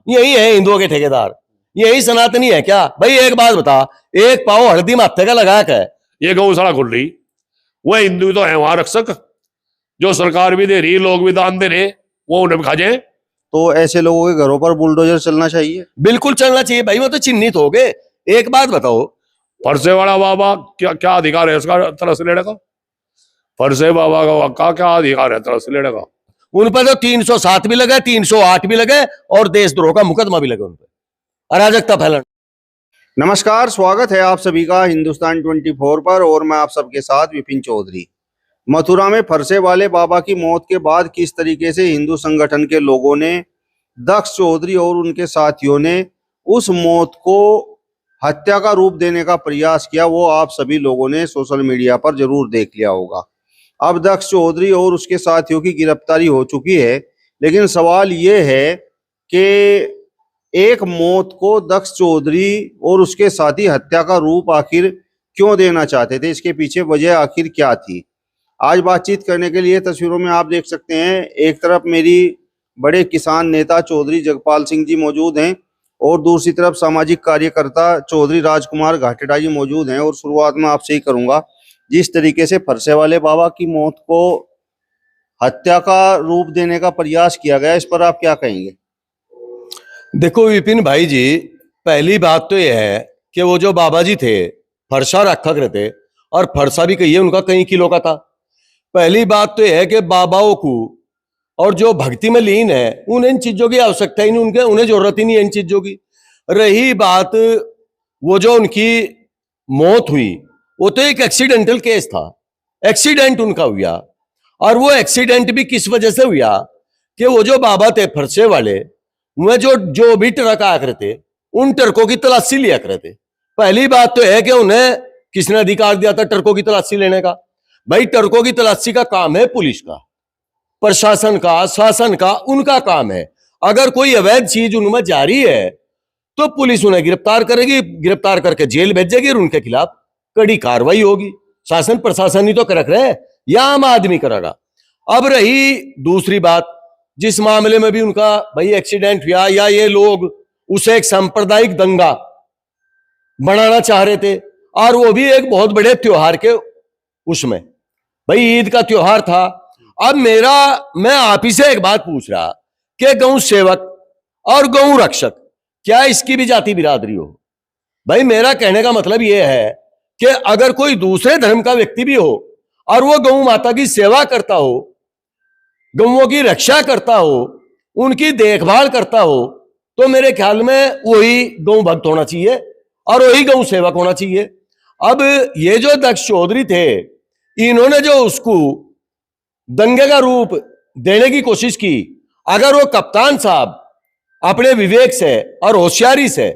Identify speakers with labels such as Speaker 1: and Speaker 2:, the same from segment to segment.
Speaker 1: यही है हिंदुओं के ठेकेदार, यही सनातनी है क्या भाई? एक बात बता, एक पाव हल्दी माथे का लगा के
Speaker 2: ये गौशाला खुल रही, वह हिंदू तो है वहां रक्षक, जो सरकार भी दे रही, लोग भी दान दे रहे, वो उन्हें खा जाए।
Speaker 3: तो ऐसे लोगों के घरों पर बुलडोजर चलना चाहिए?
Speaker 1: बिल्कुल चलना चाहिए भाई, वो तो चिन्हित हो गए। एक बात बताओ,
Speaker 2: फरसे वाला बाबा क्या क्या अधिकार है उसका तरस लेने का? फरसे बाबा का क्या अधिकार है तरस लेने का?
Speaker 1: उन पर तो 307 भी लगे, 308 भी लगे और देशद्रोह का मुकदमा भी लगे उन पर, अराजकता फैलाना।
Speaker 3: नमस्कार, स्वागत है आप सभी का हिंदुस्तान 24 पर और मैं आप सबके साथ विपिन चौधरी। मथुरा में फरसे वाले बाबा की मौत के बाद किस तरीके से हिंदू संगठन के लोगों ने, दक्ष चौधरी और उनके साथियों ने उस मौत को हत्या का रूप देने का प्रयास किया, वो आप सभी लोगों ने सोशल मीडिया पर जरूर देख लिया होगा। अब दक्ष चौधरी और उसके साथियों की गिरफ्तारी हो चुकी है, लेकिन सवाल ये है कि एक मौत को दक्ष चौधरी और उसके साथी हत्या का रूप आखिर क्यों देना चाहते थे, इसके पीछे वजह आखिर क्या थी? आज बातचीत करने के लिए तस्वीरों में आप देख सकते हैं, एक तरफ मेरी बड़े किसान नेता चौधरी जगपाल सिंह जी मौजूद हैं और दूसरी तरफ सामाजिक कार्यकर्ता चौधरी राजकुमार घाटेटा जी मौजूद हैं। और शुरुआत में आपसे ही करूंगा, जिस तरीके से फरसे वाले बाबा की मौत को हत्या का रूप देने का प्रयास किया गया, इस पर आप क्या कहेंगे?
Speaker 1: देखो विपिन भाई जी, पहली बात तो यह है कि वो जो बाबा जी थे फरसा रखा करते, और फरसा भी कहिए उनका कई किलो का था। पहली बात तो यह है कि बाबाओं को और जो भक्ति में लीन है उन्हें इन चीजों की आवश्यकता ही नहीं, उन्हें जरूरत ही नहीं है इन चीजों की। रही बात वो जो उनकी मौत हुई, वो तो एक एक्सीडेंटल केस था, एक्सीडेंट उनका हुआ। और वो एक्सीडेंट भी किस वजह से हुआ कि वो जो बाबा थे फरसे वाले, वह जो भी ट्रक आया करते उन ट्रकों की तलाशी लिया करते। पहली बात तो है कि उन्हें किसने अधिकार दिया था ट्रकों की तलाशी लेने का? भाई ट्रकों की तलाशी का काम है पुलिस का, प्रशासन का, शासन का, उनका काम है। अगर कोई अवैध चीज उनमें जारी है तो पुलिस उन्हें गिरफ्तार करेगी, गिरफ्तार करके जेल भेजेगी और उनके खिलाफ कड़ी कार्रवाई होगी। शासन प्रशासन ही तो कर रहे, या आम आदमी करेगा। अब रही दूसरी बात, जिस मामले में भी उनका भाई एक्सीडेंट हुआ, या ये लोग उसे एक सांप्रदायिक दंगा बनाना चाह रहे थे, और वो भी एक बहुत बड़े त्योहार के उसमें, भाई ईद का त्योहार था। अब मैं आप ही से एक बात पूछ रहा कि गौ सेवक और गौ रक्षक, क्या इसकी भी जाति बिरादरी हो? भाई मेरा कहने का मतलब यह है कि अगर कोई दूसरे धर्म का व्यक्ति भी हो और वो गौ माता की सेवा करता हो, गौओं की रक्षा करता हो, उनकी देखभाल करता हो, तो मेरे ख्याल में वही गौ भक्त होना चाहिए और वही गौ सेवक होना चाहिए। अब ये जो दक्ष चौधरी थे, इन्होंने जो उसको दंगे का रूप देने की कोशिश की, अगर वो कप्तान साहब अपने विवेक से और होशियारी से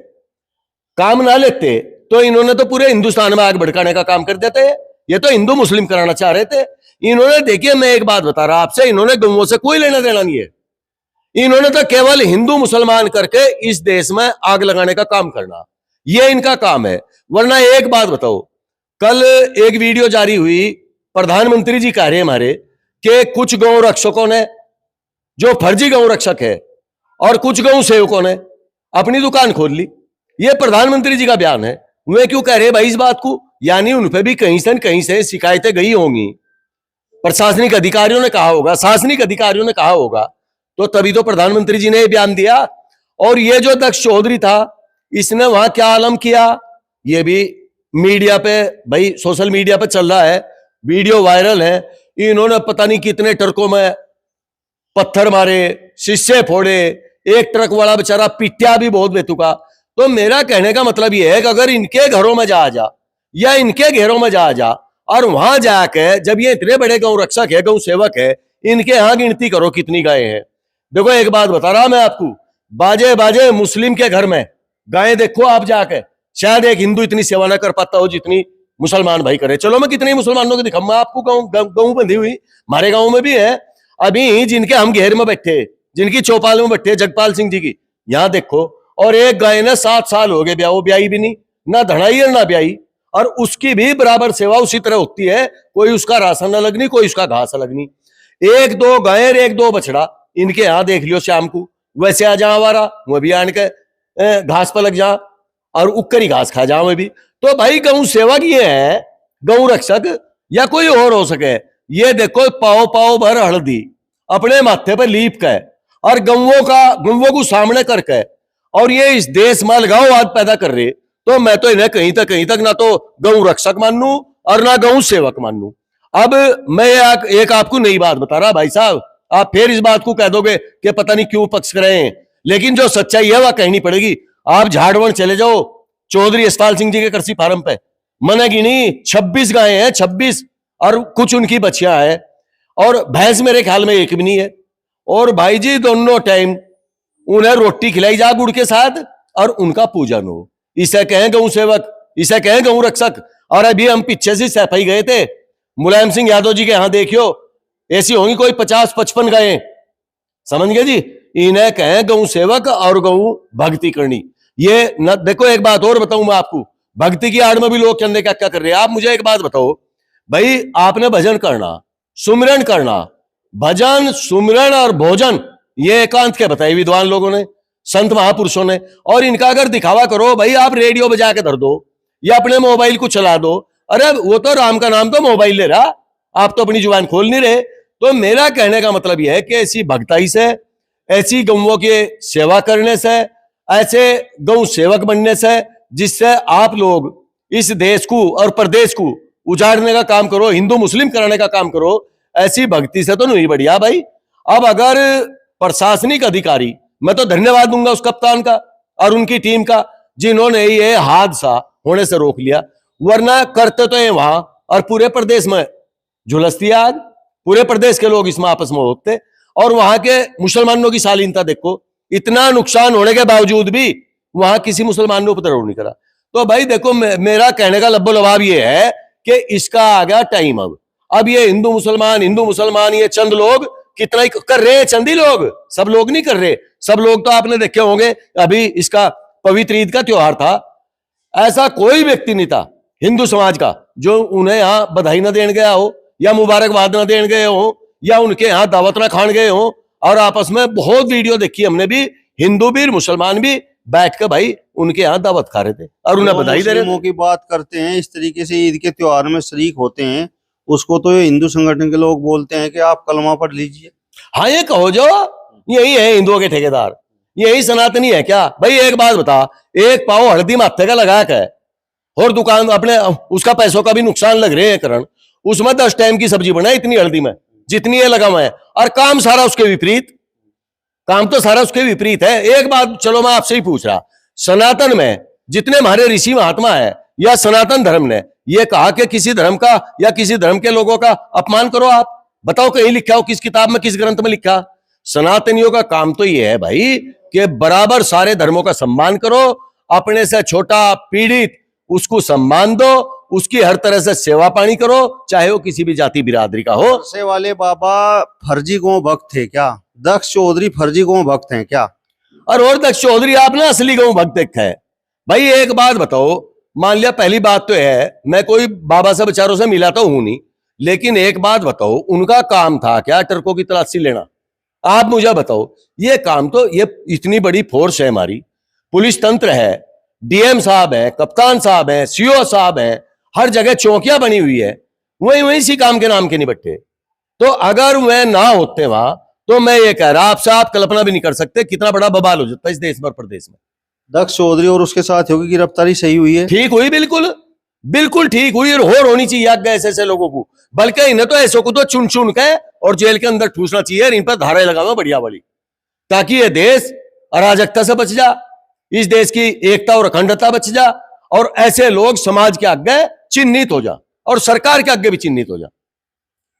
Speaker 1: काम ना लेते तो इन्होंने तो पूरे हिंदुस्तान में आग भड़काने का काम कर देते। ये तो हिंदू मुस्लिम कराना चाह रहे थे इन्होंने। देखिए मैं एक बात बता रहा आपसे, इन्होंने गौओं से कोई लेना देना नहीं है। इन्होंने तो केवल हिंदू मुसलमान करके इस देश में आग लगाने का काम करना, ये इनका काम है। वरना एक बात बताओ, कल एक वीडियो जारी हुई, प्रधानमंत्री जी कह रहे हमारे कि कुछ गौ रक्षकों ने, जो फर्जी गौ रक्षक है, और कुछ गौ सेवकों ने अपनी दुकान खोल ली। ये प्रधानमंत्री जी का बयान है। वे क्यों कह रहे भाई इस बात को? यानी उन पे भी कहीं से शिकायतें गई होंगी, प्रशासनिक अधिकारियों ने कहा होगा, शासनिक अधिकारियों ने कहा होगा, तो तभी तो प्रधानमंत्री जी ने यह बयान दिया। और ये जो दक्ष चौधरी था, इसने वहां क्या आलम किया, ये भी मीडिया पे, भाई सोशल मीडिया पे चल रहा है, वीडियो वायरल है। इन्होंने पता नहीं कितने ट्रकों में पत्थर मारे, शीशे फोड़े, एक ट्रक वाला बेचारा पिटिया भी बहुत बेतुका। तो मेरा कहने का मतलब यह है कि अगर इनके घरों में जा या इनके घेरों में जा और वहां जाके, जब ये इतने बड़े गौ रक्षक है, गौ सेवक है, इनके यहां गिनती करो कितनी गायें हैं। देखो एक बात बता रहा मैं आपको, बाजे मुस्लिम के घर में गायें देखो आप जाके, शायद एक हिंदू इतनी सेवा ना कर पाता हो जितनी मुसलमान भाई करे। चलो मैं कितने मुसलमानों को दिखाऊंगा आपको, गऊ बंधी हुई हमारे गांव में भी है। अभी जिनके हम घेर में बैठे, जिनकी चौपाल में बैठे, जगपाल सिंह जी की, यहां देखो, और एक गाय ने 7 साल हो गए ब्याह, ब्याई भी नहीं, ना धड़ाई और ना ब्याई, और उसकी भी बराबर सेवा उसी तरह होती है। कोई उसका राशन अलग नहीं, कोई उसका घास अलग नहीं। 1-2 गाय, 1-2 बछड़ा इनके यहां देख लियो शाम को, वैसे आ जा हमारा वो भी आन के घास पर लग जा और उक्करी घास खा जा मैं भी। तो भाई गौ सेवक ये है, गौ रक्षक या कोई और हो सके। ये देखो पाओ पाओ भर हल्दी अपने माथे पर लीप के और गौवों को सामने करके और ये इस देश में अलगाववाद पैदा कर रहे, तो मैं तो इन्हें कहीं तक ना तो गौ रक्षक मानू और ना गौ सेवक मानू। अब मैं एक आपको नई बात बता रहा भाई साहब, आप फिर इस बात को कह दोगे कि पता नहीं क्यों पक्ष कर रहे हैं, लेकिन जो सच्चाई है वह कहनी पड़ेगी। आप झाड़वण चले जाओ चौधरी यशपाल सिंह जी के कृषि फार्म पे, मैंने गिनी 26 गायें हैं, 26, और कुछ उनकी बच्चियां हैं, और भैंस मेरे ख्याल में एक भी नहीं है। और भाई जी दोनों टाइम उन्हें रोटी खिलाई जा गुड़ के साथ और उनका पूजन हो। इसे कहें गौ सेवक, इसे कहें गौ रक्षक। और अभी हम पीछे से सफाई गए थे मुलायम सिंह यादव जी के यहां, देखियो ऐसी होंगी कोई 50-55 गायें, समझ गए जी। इन्हें कहें गौ सेवक और गौ भक्ति करनी। ये न देखो, एक बात और बताऊं मैं आपको, भक्ति की आड़ में भी लोग करने क्या क्या कर रहे हैं। आप मुझे एक बात बताओ भाई, आपने भजन करना, सुमिरन करना, भजन सुमिरन और भोजन ये एकांत के बताए विद्वान लोगों ने, संत महापुरुषों ने। और इनका अगर दिखावा करो भाई, आप रेडियो बजा के धर दो या अपने मोबाइल को चला दो, अरे वो तो राम का नाम तो मोबाइल ले रहा, आप तो अपनी जुबान खोल नहीं रहे। तो मेरा कहने का मतलब यह है कि ऐसी भक्ताई से, ऐसी गौओं की सेवा करने से, ऐसे गौ सेवक बनने से, जिससे आप लोग इस देश को और प्रदेश को उजाड़ने का काम करो, हिंदू मुस्लिम कराने का काम करो, ऐसी भक्ति से तो नहीं बढ़िया भाई। अब अगर प्रशासनिक अधिकारी, मैं तो धन्यवाद दूंगा उस कप्तान का और उनकी टीम का जिन्होंने ये हादसा होने से रोक लिया, वरना करते तो ये वहां और पूरे प्रदेश में झुलसती आग, पूरे प्रदेश के लोग इसमें आपस में होते। और वहां के मुसलमानों की शालीनता देखो, इतना नुकसान होने के बावजूद भी वहां किसी मुसलमान ने उपद्रव नहीं करा। तो भाई देखो, मेरा कहने का लब्बो लबाब ये है कि इसका आ गया टाइम। अब ये हिंदू मुसलमान ये चंद लोग कितना ही कर रहे हैं, चंद ही लोग, सब लोग नहीं कर रहे। सब लोग तो आपने देखे होंगे, अभी इसका पवित्र ईद का त्योहार था, ऐसा कोई व्यक्ति नहीं था हिंदू समाज का जो उन्हें यहां बधाई न देने गया हो या मुबारकबाद न देने गए हो या उनके यहां दावत न खान गए हो। और आपस में बहुत वीडियो देखी हमने भी, हिंदू भी मुसलमान भी बैठ कर भाई उनके यहाँ दावत खा रहे थे और उन्हें बधाई दे रहे थे।
Speaker 3: की बात करते हैं, इस तरीके से ईद के त्योहार में शरीक होते हैं, उसको तो ये हिंदू संगठन के लोग बोलते हैं कि आप कलमा पढ़ लीजिए।
Speaker 1: हाँ, ये कहो जो यही है हिंदुओं के ठेकेदार, यही सनातनी है क्या भाई। एक बात बता, एक पाव हल्दी माथे का लगा के और दुकान अपने उसका पैसों का भी नुकसान लग रहे हैं करण, उसमें 10 टाइम की सब्जी बनाए इतनी हल्दी में जितनी ये लगा हुआ है, और काम सारा उसके विपरीत, काम तो सारा उसके विपरीत है। एक बात चलो मैं आपसे ही पूछ रहा, सनातन में जितने हमारे ऋषि महात्मा है या सनातन धर्म ने यह कहा कि किसी धर्म का या किसी धर्म के लोगों का अपमान करो, आप बताओ कहीं लिखा हो, किस किताब में, किस ग्रंथ में लिखा। सनातनियों का काम तो यह है भाई कि बराबर सारे धर्मों का सम्मान करो, अपने से छोटा पीड़ित उसको सम्मान दो, उसकी हर तरह से सेवा पानी करो, चाहे वो किसी भी जाति बिरादरी का हो।
Speaker 3: से वाले बाबा फर्जी गौ भक्त थे क्या? दक्ष चौधरी फर्जी गौ भक्त हैं क्या?
Speaker 1: और दक्ष चौधरी आप ना असली गौ भक्त है भाई। एक बात बताओ, मान लिया पहली बात तो है, मैं कोई बाबा से बेचारों से मिला तो हूं नहीं, लेकिन एक बात बताओ, उनका काम था क्या ट्रकों की तलाशी लेना? आप मुझे बताओ, ये काम तो, ये इतनी बड़ी फोर्स है हमारी, पुलिस तंत्र है, डीएम साहब है, कप्तान साहब है, सीओ साहब है, हर जगह चौकियां बनी हुई है, वही वही सी काम के नाम के नहीं बट्टे। तो अगर वह ना होते वहां, तो मैं ये कह रहा, आपसे आप कल्पना भी नहीं कर सकते कितना बड़ा बवाल हो जाता है इस देश में, प्रदेश में।
Speaker 3: दक्ष चौधरी और उसके साथियों की गिरफ्तारी सही हुई है?
Speaker 1: ठीक हुई, बिल्कुल बिल्कुल ठीक हुई, और होनी चाहिए आगे ऐसे ऐसे लोगों को, बल्कि इन्हें तो ऐसों को तो चुन चुन के और जेल के अंदर ठूसना चाहिए, इन पर धाराएं लगाना बढ़िया वाली, ताकि ये देश अराजकता से बच जा, इस देश की एकता और अखंडता बच जा, और ऐसे लोग समाज के आगे चिन्हित हो जा और सरकार के आगे भी चिन्हित हो जा।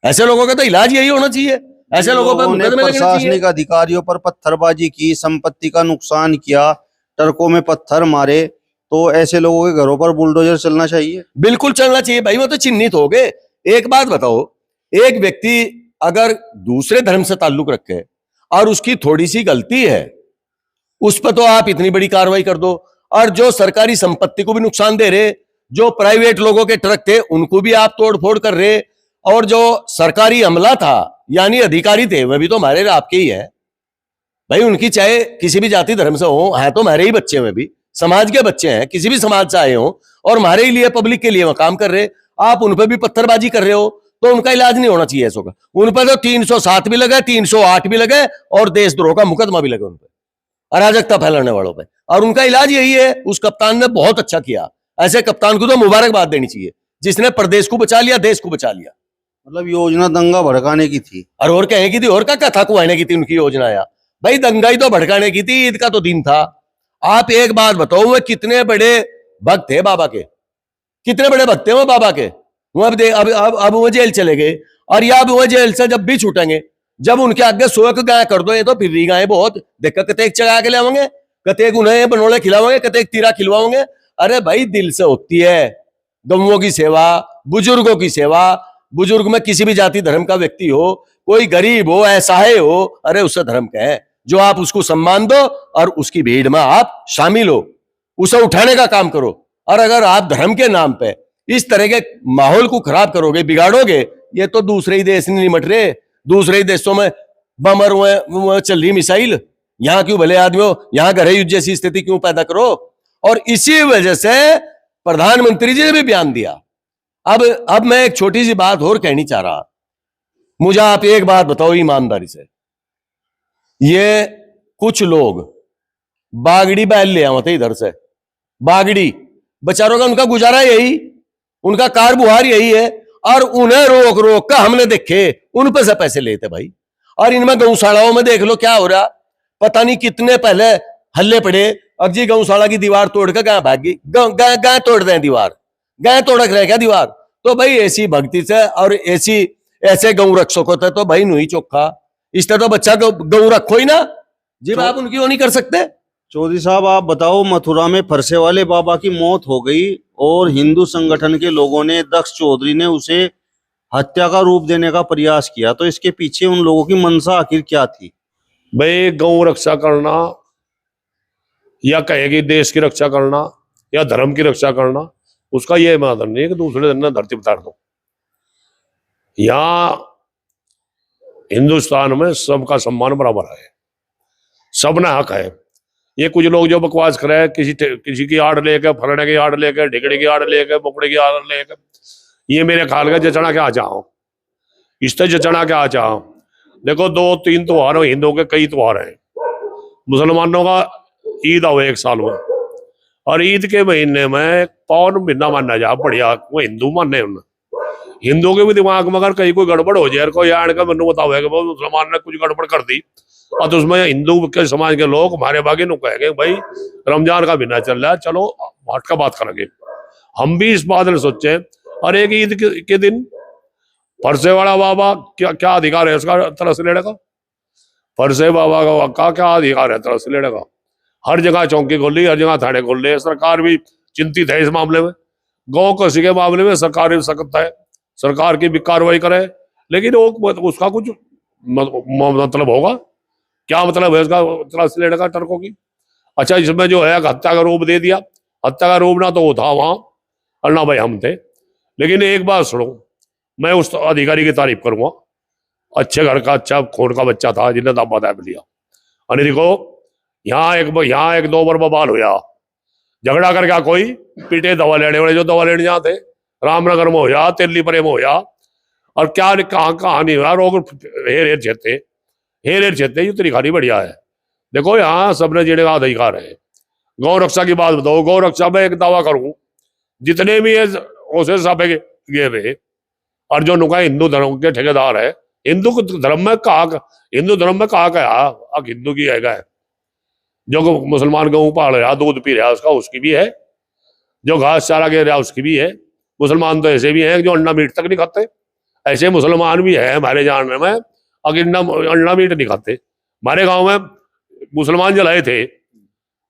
Speaker 1: ऐसे लोगों का तो इलाज यही होना चाहिए, ऐसे लोगों पर मुकदमे लगने चाहिए।
Speaker 3: प्रशासनिक अधिकारियों पर पत्थरबाजी की, संपत्ति का नुकसान किया, ट्रकों में पत्थर मारे, तो ऐसे लोगों के घरों पर बुलडोजर चलना चाहिए?
Speaker 1: बिल्कुल चलना चाहिए भाई, वो तो चिन्हित हो गए। एक बात बताओ, एक व्यक्ति अगर दूसरे धर्म से ताल्लुक रखे और उसकी थोड़ी सी गलती है, उस पर तो आप इतनी बड़ी कार्रवाई कर दो, और जो सरकारी संपत्ति को भी नुकसान दे रहे, जो प्राइवेट लोगों के ट्रक थे उनको भी आप तोड़फोड़ कर रहे, और जो सरकारी अमला था यानी अधिकारी थे वह भी तो हमारे आपके ही है। भाई उनकी चाहे किसी भी जाति धर्म से हो, है तो हमारे ही बच्चे में भी समाज के बच्चे हैं, किसी भी समाज से आए हो और हमारे ही लिए पब्लिक के लिए वो काम कर रहे, आप उन पर भी पत्थरबाजी कर रहे हो तो उनका इलाज नहीं होना चाहिए ऐसा का। उन पर तो 307 भी लगे, 308 भी लगे और देशद्रोह का मुकदमा भी लगे उन पर, अराजकता फैलाने वालों पे, और उनका इलाज यही है। उस कप्तान ने बहुत अच्छा किया, ऐसे कप्तान को तो मुबारकबाद देनी चाहिए जिसने प्रदेश को बचा लिया, देश को बचा लिया।
Speaker 3: मतलब योजना दंगा भड़काने की थी।
Speaker 1: और कहें की थी और क्या कथा कुआने की थी उनकी योजना यार, भाई दंगा ही तो भड़काने की थी, ईद का तो दिन था। आप एक बात बताओ, वो कितने बड़े भक्त थे बाबा के, कितने बड़े भक्त थे वो बाबा के। वो अब वो जेल चले गए, और या अब वो जेल से जब भी छूटेंगे, जब उनके आगे 100 गाय कर दो, ये तो फिर रही गाय बहुत देखा, कतेक चगा के लाओगे, कतेक उन्हें बनोले खिलाओगे, कतेक तीरा खिलवाओगे। अरे भाई दिल से होती है गौओं की सेवा, बुजुर्गों की सेवा। बुजुर्ग में किसी भी जाति धर्म का व्यक्ति हो, कोई गरीब हो, असहाय हो, अरे उससे धर्म का है जो आप उसको सम्मान दो और उसकी भीड़ में आप शामिल हो, उसे उठाने का काम करो। और अगर आप धर्म के नाम पे इस तरह के माहौल को खराब करोगे, बिगाड़ोगे, ये तो दूसरे ही देश नहीं निमट रहे, दूसरे ही देशों में बमर हुए चल रही मिसाइल, यहां क्यों भले आदमी हो, यहां घर युद्ध जैसी स्थिति क्यों पैदा करो। और इसी वजह से प्रधानमंत्री जी ने भी बयान दिया। अब मैं एक छोटी सी बात और कहनी चाह रहा, मुझे आप एक बात बताओ ईमानदारी से, ये कुछ लोग बागड़ी बैल ले आते इधर से, बागड़ी बेचारों का उनका गुजारा यही, उनका कार बुहार यही है, और उन्हें रोक रोक कर हमने देखे उन पे से पैसे लेते भाई। और इनमें गौशालाओं में देख लो क्या हो रहा, पता नहीं कितने पहले हल्ले पड़े, अब जी गौशाला की दीवार तोड़ कर गाय भागी, गाय तोड़ दें दीवार, गाय तोड़क रहे क्या दीवार। तो भाई ऐसी भक्ति से और ऐसे गौ रक्षकों थे तो भाई नहीं चोखा, इस तरह तो बच्चा गौ रखो ही ना जी, आप उनकी वो नहीं कर सकते।
Speaker 3: चौधरी साहब आप बताओ, मथुरा में फरसे वाले बाबा की मौत हो गई और हिंदू संगठन के लोगों ने, दक्ष चौधरी ने उसे हत्या का रूप देने का प्रयास किया, तो इसके पीछे उन लोगों की मंशा आखिर क्या थी?
Speaker 2: भाई गौ रक्षा करना या कहेगी देश की रक्षा करना या धर्म की रक्षा करना, उसका यह मतलब नहीं है कि दूसरे दिन धरती उतार दो। यहां हिंदुस्तान में सबका सम्मान बराबर है, सब ना हक है। ये कुछ लोग जो बकवास करे, किसी की आड़ लेके, फरने की आड़ लेके, ढिकड़ी की आड़ लेके, बुकड़े की आड़ लेके, ये मेरे ख्याल का जचना क्या चाहो, इससे जचना क्या चाहो। देखो 2-3 त्योहार हिंदुओं के कई त्योहार हैं, मुसलमानों का ईद आओ एक साल में, और ईद के महीने में पौन महीना माना जा बढ़िया, वो हिंदू माने उन हिंदुओं के भी दिमाग में अगर कहीं कोई गड़बड़ हो जाए, कोई आड़ का मैनू बताओ कि मुसलमान ने कुछ गड़बड़ कर दी, और तो उसमें हिंदू के समाज के लोग हमारे बागी नु कहेंगे भाई रमजान का महीना चल रहा है, चलो हट का बात करेंगे। हम भी इस बात में सोचे, और एक ईद के दिन फरसे वाला बाबा क्या अधिकार है उसका तरस लेने का, फरसे बाबा का क्या अधिकार है तरस लेने का। हर जगह चौकी खोल ली, हर जगह थाने खोल रहे, सरकार भी चिंतित है इस मामले में। गौ कसी के मामले में सरकार भी सख्त है, सरकार की भी कार्रवाई करे, लेकिन वो उसका कुछ मतलब होगा क्या, मतलब है उसका तरस लेने का टर्कों की। अच्छा इसमें जो है हत्या का रूप दे दिया, हत्या का रूप ना तो वो था वहां और ना भाई हम थे। लेकिन एक बात सुनो, मैं उस अधिकारी की तारीफ करूंगा, अच्छे घर का अच्छा खून का बच्चा था जिन्हें दावा दाब लिया। और देखो यहाँ एक 2 बार बवाल हुआ, झगड़ा कर क्या कोई पीटे दवा लेने वाले, जो दवा लेने जाते रामनगर में हो या तेली परे में हो या, और क्या कहाँ नहीं हुआ, रोग हेर छेते ये तरीका बढ़िया है। देखो यहाँ सबने जेड़े का अधिकार है। गौ रक्षा की बात बताओ, गौ रक्षा में एक दावा करूं, जितने भी उसे सापे गे रहे, और जो नुका हिंदू धर्म के ठेकेदार है, हिंदू धर्म में कहा क्या हिंदू की है, जो मुसलमान गऊ पाल रहा, दूध पी रहा उसका, उसकी भी है, जो घास चारा गे रहा उसकी भी है। मुसलमान तो ऐसे भी हैं जो अंडा मीट तक नहीं खाते, ऐसे मुसलमान भी है हमारे जानने में, अगर अंडा मीट नहीं खाते। हमारे गांव में मुसलमान जलाए थे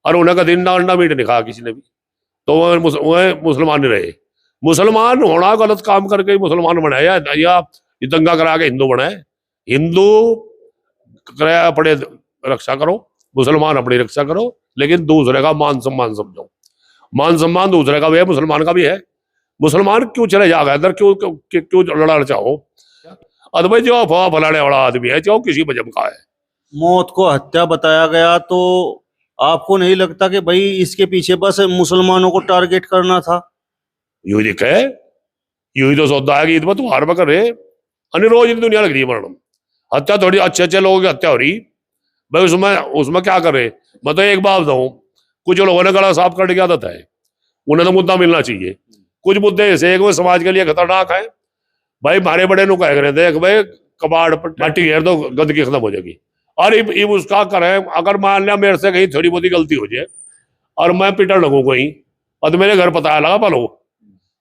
Speaker 2: और उन्हें कभी अंडा मीट नहीं खाया किसी ने भी, तो वह मुसलमान नहीं रहे। मुसलमान होना गलत काम करके मुसलमान बनाया या दंगा करा के हिंदू बनाए। हिंदू अपने रक्षा करो, मुसलमान अपनी रक्षा करो, लेकिन दूसरे का मान सम्मान समझो। मान सम्मान दूसरे का भी है, मुसलमान का भी है। मुसलमान क्यों चले जाएगा इधर, क्यों लड़ना चाहो? अदभाई जो अफवाह फैलाने वाला आदमी है, चाहो किसी मजहब का है,
Speaker 3: मौत को हत्या बताया गया, तो आपको नहीं लगता कि भाई इसके पीछे बस मुसलमानों को टारगेट करना था?
Speaker 2: यू ही दिखे, यू ही तो सौदा है कि ईद में त्योहार में कर रहे अनि रोज इन दुनिया लग रही है मरण। हत्या थोड़ी अच्छे अच्छे लोगों की हत्या हो रही भाई, उसमें उसमें क्या कर रहे। मैं तो एक बात बताऊं, कुछ लोगों ने गला साफ करने की आदत है, उन्हें तो मुद्दा मिलना चाहिए। कुछ मुद्दे ऐसे एक में समाज के लिए खतरनाक है भाई। मारे बड़े नु कह रहे थे भाई कबाड़ पर मट्टी घेर दो, गंदगी खत्म हो जाएगी। और इब उसका करें, अगर मान लिया मेरे से कहीं थोड़ी बहुत गलती हो जाए और मैं पिटन लगू कहीं, और तो मेरे घर पता लगा पालो,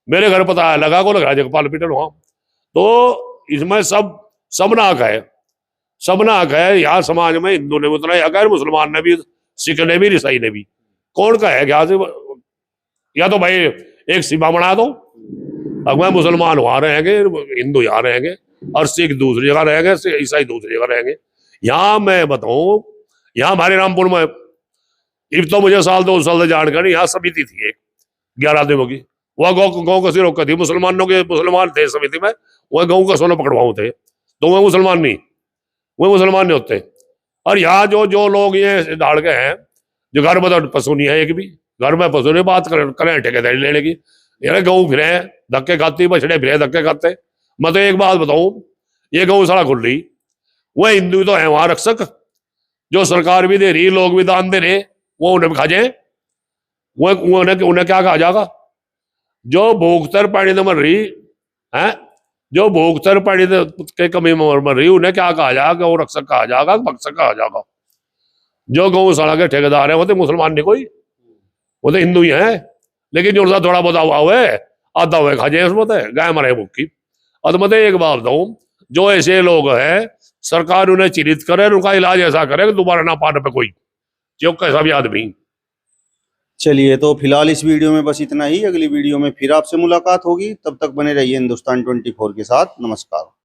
Speaker 2: मेरे घर पता लगा को लगा जाएगा पाल पिटन वहां, तो इसमें सब नाक है, सब नाक है। यहाँ समाज में हिंदू ने उतना अगर मुसलमान ने भी, सिख ने भी, ईसाई ने भी, कौन का है क्या से, या तो भाई एक सीमा बना दो। अब मैं मुसलमान वहां रहेंगे, हिंदू यहाँ रहेंगे, और सिख दूसरी जगह रहेंगे, ईसाई दूसरी जगह रहेंगे। यहाँ मैं बताऊं, यहाँ हमारे रामपुर में इब तो मुझे 2 साल से जानकारी, यहाँ समिति थी एक 11 आदमियों की, वह गाँव का सिर थी, मुसलमानों के मुसलमान थे समिति में, वह गाँव का सोना पकड़वाऊ थे, तो वह मुसलमान नहीं होते। और यहाँ जो जो लोग ये डाल के हैं, जो घर में तो पशु नहीं है, एक भी घर में पशु नहीं, बात करें ठेकेदारी लेने की, यार गऊ फिरे धक्के खाती, बछड़े फिरे धक्के खाते। मैं तो एक बात बताऊं, ये गौशाला खुल रही, वह हिंदू तो है वहां रक्षक, जो सरकार भी दे रही, लोग भी दान दे रहे, वो उन्हें खा जाए, उन्हें क्या कहा जाएगा? जो भूखतर पानी में मर रही है, जो भूखतर पानी के कमी में मर रही, उन्हें क्या कहा जाएगा? वो रक्षक कहा जाएगा, भक्षक कहा जाएगा। जो गौशाला के ठेकेदार है वो तो मुसलमान नहीं कोई, वो तो हिंदू ही है, लेकिन जो थोड़ा बहुत अभाव है, आधा हुआ खा जाए उसमें गाय मरे भूखी। और मतलब एक बात बताऊं, जो ऐसे लोग हैं, सरकार उन्हें चिन्हित करे, उनका इलाज ऐसा करे कि दोबारा ना पाने पे कोई, जो कैसा भी आदमी।
Speaker 3: चलिए, तो फिलहाल इस वीडियो में बस इतना ही। अगली वीडियो में फिर आपसे मुलाकात होगी, तब तक बने रहिए हिंदुस्तान 24 के साथ। नमस्कार।